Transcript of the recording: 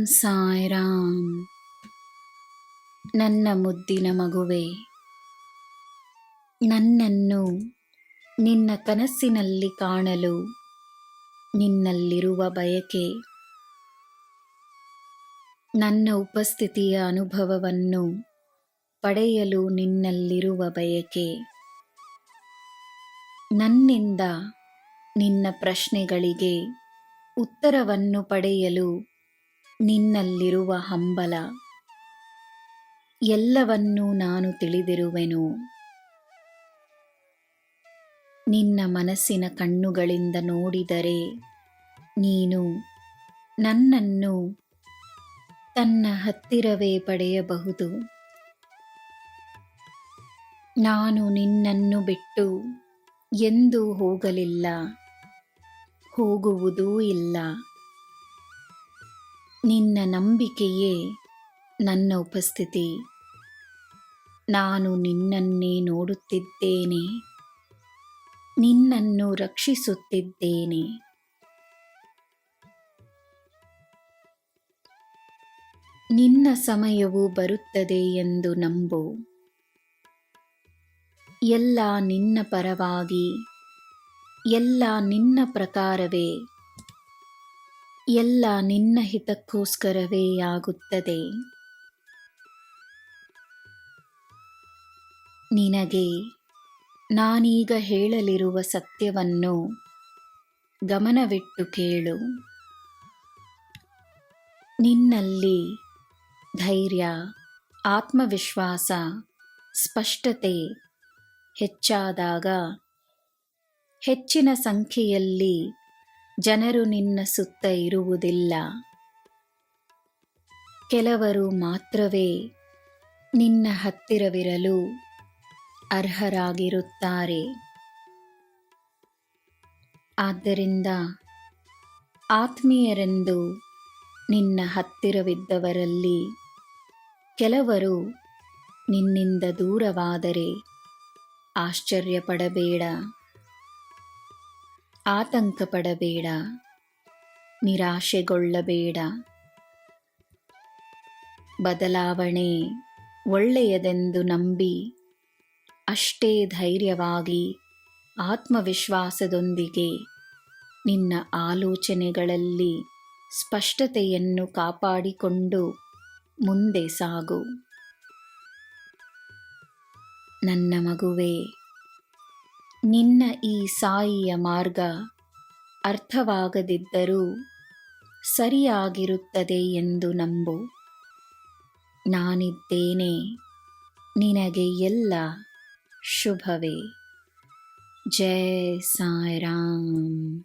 ಸಾಯಿರಾಮ್. ನನ್ನ ಮುದ್ದಿನ ಮಗುವೆ, ನನ್ನನ್ನು ನಿನ್ನ ಕನಸಿನಲ್ಲಿ ಕಾಣಲು ನಿನ್ನಲ್ಲಿರುವ ಬಯಕೆ, ನನ್ನ ಉಪಸ್ಥಿತಿಯ ಅನುಭವವನ್ನು ಪಡೆಯಲು ನಿನ್ನಲ್ಲಿರುವ ಬಯಕೆ, ನನ್ನಿಂದ ನಿನ್ನ ಪ್ರಶ್ನೆಗಳಿಗೆ ಉತ್ತರವನ್ನು ಪಡೆಯಲು ನಿನ್ನಲ್ಲಿರುವ ಹಂಬಲ, ಎಲ್ಲವನ್ನೂ ನಾನು ತಿಳಿದಿರುವೆನು. ನಿನ್ನ ಮನಸ್ಸಿನ ಕಣ್ಣುಗಳಿಂದ ನೋಡಿದರೆ ನೀನು ನನ್ನನ್ನು ತನ್ನ ಹತ್ತಿರವೇ ಪಡೆಯಬಹುದು. ನಾನು ನಿನ್ನನ್ನು ಬಿಟ್ಟು ಎಂದೂ ಹೋಗಲಿಲ್ಲ, ಹೋಗುವುದೂ ಇಲ್ಲ. ನಿನ್ನ ನಂಬಿಕೆಯೇ ನನ್ನ ಉಪಸ್ಥಿತಿ. ನಾನು ನಿನ್ನನ್ನೇ ನೋಡುತ್ತಿದ್ದೇನೆ, ನಿನ್ನನ್ನು ರಕ್ಷಿಸುತ್ತಿದ್ದೇನೆ. ನಿನ್ನ ಸಮಯವು ಬರುತ್ತದೆ ಎಂದು ನಂಬು. ಎಲ್ಲ ನಿನ್ನ ಪರವಾಗಿ, ಎಲ್ಲ ನಿನ್ನ ಪ್ರಕಾರವೇ, ಎಲ್ಲ ನಿನ್ನ ಹಿತಕ್ಕೋಸ್ಕರವೇ ಆಗುತ್ತದೆ. ನಿನಗೆ ನಾನೀಗ ಹೇಳಲಿರುವ ಸತ್ಯವನ್ನು ಗಮನವಿಟ್ಟು ಕೇಳು. ನಿನ್ನಲ್ಲಿ ಧೈರ್ಯ, ಆತ್ಮವಿಶ್ವಾಸ, ಸ್ಪಷ್ಟತೆ ಹೆಚ್ಚಾದಾಗ ಹೆಚ್ಚಿನ ಸಂಖ್ಯೆಯಲ್ಲಿ ಜನರು ನಿನ್ನ ಸುತ್ತ ಇರುವುದಿಲ್ಲ. ಕೆಲವರು ಮಾತ್ರವೇ ನಿನ್ನ ಹತ್ತಿರವಿರಲು ಅರ್ಹರಾಗಿರುತ್ತಾರೆ. ಆದ್ದರಿಂದ ಆತ್ಮೀಯರೆಂದು ನಿನ್ನ ಹತ್ತಿರವಿದ್ದವರಲ್ಲಿ ಕೆಲವರು ನಿನ್ನಿಂದ ದೂರವಾದರೆ ಆಶ್ಚರ್ಯಪಡಬೇಡ, ಆತಂಕಪಡಬೇಡ, ನಿರಾಶೆಗೊಳ್ಳಬೇಡ. ಬದಲಾವಣೆ ಒಳ್ಳೆಯದೆಂದು ನಂಬಿ ಅಷ್ಟೇ ಧೈರ್ಯವಾಗಿ ಆತ್ಮವಿಶ್ವಾಸದೊಂದಿಗೆ ನಿನ್ನ ಆಲೋಚನೆಗಳಲ್ಲಿ ಸ್ಪಷ್ಟತೆಯನ್ನು ಕಾಪಾಡಿಕೊಂಡು ಮುಂದೆ ಸಾಗು. ನನ್ನ ಮಗುವೇ, ನಿನ್ನ ಈ ಸಾಯಿಯ ಮಾರ್ಗ ಅರ್ಥವಾಗದಿದ್ದರೂ ಸರಿಯಾಗಿರುತ್ತದೆ ಎಂದು ನಂಬು. ನಾನಿದ್ದೇನೆ, ನಿನಗೆ ಎಲ್ಲ ಶುಭವೇ. ಜೈ ಸಾಯಿರಾಮ್.